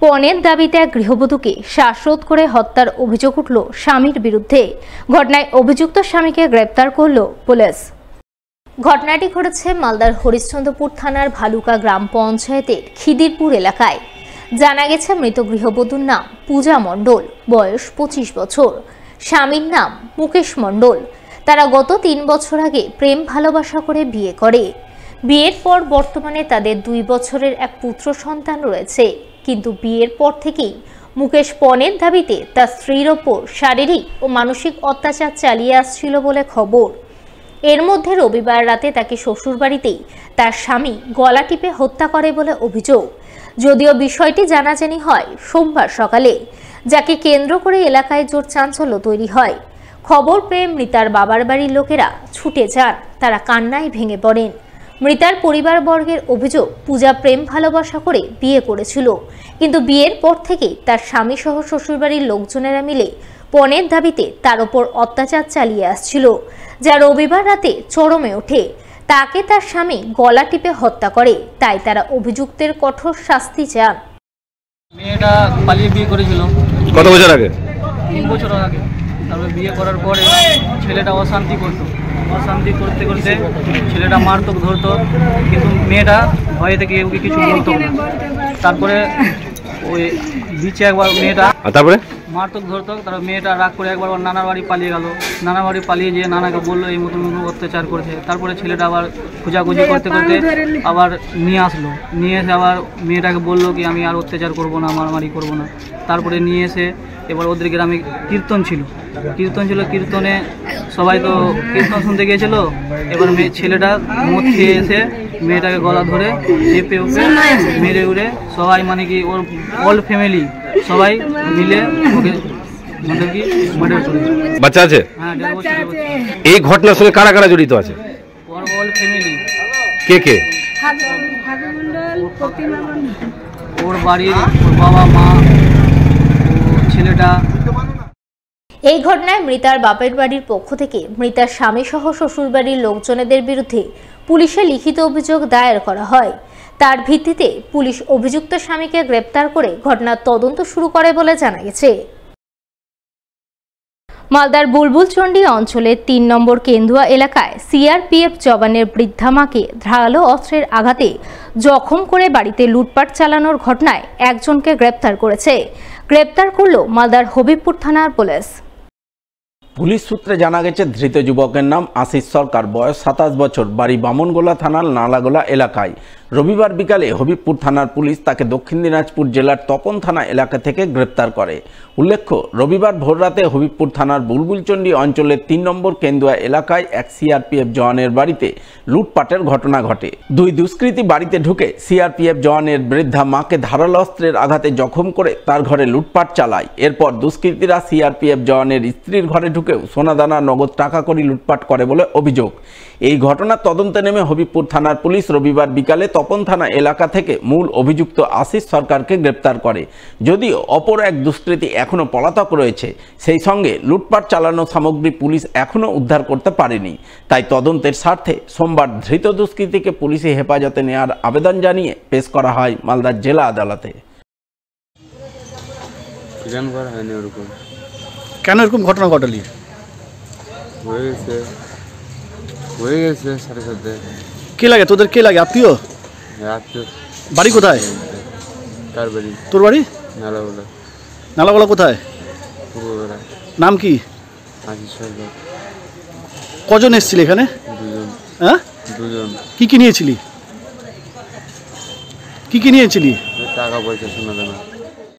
পণের দাবিতে এক গৃহবধূকে শ্বাসরোধ করে হত্যার অভিযোগ উঠল স্বামীর বিরুদ্ধে। ঘটনায় অভিযুক্ত স্বামীকে গ্রেপ্তার করল পুলিশ। ঘটনাটি ঘটেছে মালদার হরিশ্চন্দ্রপুর থানার ভালুকা গ্রাম পঞ্চায়েতের খিদিরপুর এলাকায়। জানা গেছে মৃত গৃহবধূর নাম পূজা মণ্ডল, বয়স 25 বছর। স্বামীর নাম মুকেশ মণ্ডল। তারা গত 3 বছর আগে প্রেম ভালোবাসা করে বিয়ে করে। বিয়ের পর বর্তমানে তাদের 2 বছরের এক পুত্র সন্তান রয়েছে। কিন্তু বিয়ের পর থেকেই মুকেশ পণের দাবিতে তার স্ত্রীর ওপর শারীরিক ও মানসিক অত্যাচার চালিয়ে আসছিল বলে খবর। এর মধ্যে রবিবার রাতে তাকে শ্বশুরবাড়িতেই তার স্বামী গলা টিপে হত্যা করে বলে অভিযোগ। যদিও বিষয়টি জানাজানি হয় সোমবার সকালে, যাকে কেন্দ্র করে এলাকায় জোর চাঞ্চল্য তৈরি হয়। খবর পেয়ে মৃতার বাবার বাড়ির লোকেরা ছুটে যান। তারা কান্নায় ভেঙে পড়েন। মৃতার পরিবারবর্গের অভিযোগ, পূজা প্রেম ভালোবাসা করে বিয়ে করেছিল, কিন্তু বিয়ের পর থেকেই তার স্বামী সহ শ্বশুরবাড়ির লোকজনেরা মিলে পণের দাবিতে তার ওপর অত্যাচার চালিয়ে আসছিল, যা রবিবার রাতে চরমে ওঠে। তাকে তার স্বামী গলা টিপে হত্যা করে। তাই তারা অভিযুক্তের কঠোর শাস্তি চান। মেয়েটা পালিয়ে বিয়ে করেছিল কত বছর আগে? 3 বছর আগে। তারপরে বিয়ে করার পরে ছেলেটা অশান্তি করতো। অশান্তি করতে করতে ছেলেটা মারতো, ধরতো, কিন্তু মেয়েটা ভয়ে থেকে ওকে কিছু বলতো না। তারপরে ওই বিচে একবার মেয়েটা তারপরে মারতো, ধরতো। তারপর মেয়েটা রাগ করে একবার ওর নানার বাড়ি পালিয়ে গেল। নানার বাড়ি পালিয়ে যেয়ে নানাকে বললো এই মতন অত্যাচার করেছে। তারপরে ছেলেটা আবার খোঁজাখুঁজি করতে করতে আবার নিয়ে আসলো। নিয়ে এসে আবার মেয়েটাকে বললো কি আমি আর অত্যাচার করবো না, মারামারি করবো না। তারপরে নিয়ে এসে এবার ওদের গ্রামে কীর্তন ছিল। কীর্তনে সবাই তো কীর্তন শুনতে গিয়েছিল। এবার ছেলেটা মদ খেয়ে এসে মেয়েটাকে গলা ধরে চেপে ওকে মেরে উড়ে সবাই, মানে কি ওর অল ফ্যামিলি সবাই মিলে ওকে মার্ডার করেছে। বাচ্চা আছে? হ্যাঁ, 1.5 বছরের বাচ্চা। এই ঘটনার সঙ্গে কারা কারা জড়িত আছে? ওর অল ফ্যামিলি। কে কে? ওর বাড়ির ওর বাবা মা, ছেলেটা। এই ঘটনায় মৃতার বাপের বাড়ির পক্ষ থেকে মৃতার স্বামী সহ শ্বশুরবাড়ির লোকজনেদের বিরুদ্ধে পুলিশে লিখিত অভিযোগ দায়ের করা হয়। তার ভিত্তিতে পুলিশ অভিযুক্ত স্বামীকে গ্রেপ্তার করে ঘটনার তদন্ত শুরু করে বলে জানা গেছে। মালদার বুলবুলচন্ডী অঞ্চলের 3 নম্বর কেন্দুয়া এলাকায় সিআরপিএফ জওয়ানের বৃদ্ধা মাকে ধারালো অস্ত্রের আঘাতে জখম করে বাড়িতে লুটপাট চালানোর ঘটনায় একজনকে গ্রেপ্তার করেছে। গ্রেপ্তার করল মালদার হবিবপুর থানার পুলিশ। পুলিশ সূত্রে জানা গেছে ধৃত যুবকের নাম আশিস সরকার, বয়স 27 বছর, বাড়ি বামনগোলা থানার নালাগোলা এলাকায়। রবিবার বিকালে হবিবপুর থানার পুলিশ তাকে দক্ষিণ দিনাজপুর জেলার তপন থানা এলাকা থেকে গ্রেপ্তার করে। উল্লেখ্য, রবিবার ভোররাতে হবিবপুর থানার বুলবুলচন্ডী অঞ্চলের 3 নম্বর কেন্দুয়া এলাকায় এক সিআরপিএফ জওয়ানের বাড়িতে লুটপাটের ঘটনা ঘটে। 2 দুষ্কৃতী বাড়িতে ঢুকে সিআরপিএফ জওয়ানের বৃদ্ধা মাকে ধারালো অস্ত্রের আঘাতে জখম করে তার ঘরে লুটপাট চালায়। এরপর দুষ্কৃতীরা সিআরপিএফ জওয়ানের স্ত্রীর ঘরে ঢুকেও সোনাদানা, নগদ টাকা কড়ি লুটপাট করে বলে অভিযোগ। এই ঘটনার তদন্তে নেমে হবিবপুর থানার পুলিশ রবিবার বিকালে তপন থানা এলাকা থেকে মূল অভিযুক্ত আশিস সরকারকে গ্রেপ্তার করে। যদিও অপর এক দুষ্কৃতী এখনও পলাতক রয়েছে, সেই সঙ্গে লুটপাট চালানো সামগ্রী পুলিশ এখনও উদ্ধার করতে পারেনি। তাই তদন্তের স্বার্থে সোমবার ধৃত দুষ্কৃতীকে পুলিশি হেফাজতে নেওয়ার আবেদন জানিয়ে পেশ করা হয় মালদার জেলা আদালতে। কেন এরকম ঘটনা ঘটালি? হয়ে গেছে সাথে সাথে। কে লাগে তোদের? কে লাগে? আত্মীয়? বাড়ি কোথায়? কার বাড়ি? তোর বাড়ি? নালাগোলা। নালাগোলা কোথায়? পূর্ববেলা। নাম কি? আশিস সরকার। কজন এসেছিলি এখানে? 2 জন। হ্যাঁ, 2 জন। কি কি নিয়েছিলি? টাকা পয়সা, সোনা দানা।